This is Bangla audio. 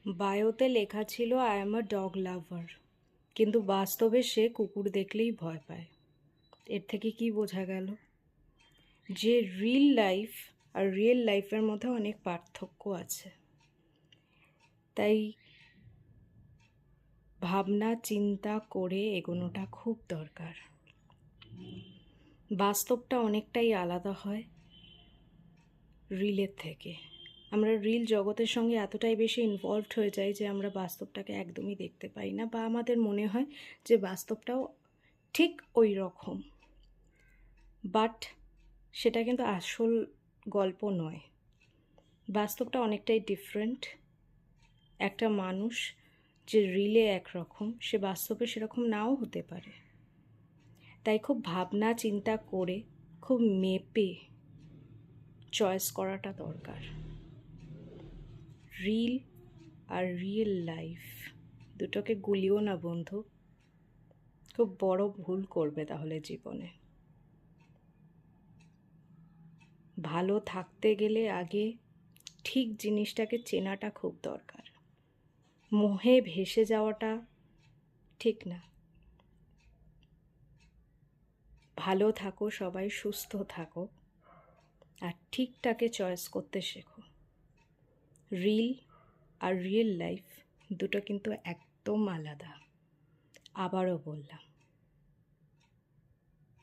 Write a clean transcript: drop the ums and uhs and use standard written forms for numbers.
বায়োতে লেখা ছিল আই এম আ ডগ লাভার, কিন্তু বাস্তবে সে কুকুর দেখলেই ভয় পায়। এর থেকে কি বোঝা গেল? যে রিল লাইফ আর রিয়েল লাইফের মধ্যে অনেক পার্থক্য আছে। তাই ভাবনা চিন্তা করে এগোনোটা খুব দরকার। বাস্তবটা অনেকটাই আলাদা হয় রিলের থেকে। আমরা রিল জগতের সঙ্গে এতটাই বেশি ইনভলভড হয়ে যাই যে আমরা বাস্তবটাকে একদমই দেখতে পাই না, বা আমাদের মনে হয় যে বাস্তবটাও ঠিক ওই রকম। বাট সেটা কিন্তু আসল গল্প নয়। বাস্তবটা অনেকটাই ডিফারেন্ট। একটা মানুষ যে রিলে একরকম, সে বাস্তবে সেরকম নাও হতে পারে। তাই খুব ভাবনা চিন্তা করে, খুব মেপে চয়েস করাটা দরকার। রিল আর রিয়েল লাইফ দুটোকে গুলিও না বন্ধু, খুব বড় ভুল করবে তাহলে জীবনে। ভালো থাকতে গেলে আগে ঠিক জিনিসটাকে চেনাটা খুব দরকার। মোহে ভেসে যাওয়াটা ঠিক না। ভালো থাকো সবাই, সুস্থ থাকো, আর ঠিকটাকে চয়েস করতে শেখো। রিল আর রিয়েল লাইফ দুটো কিন্তু একদম আলাদা। আবারও বললাম।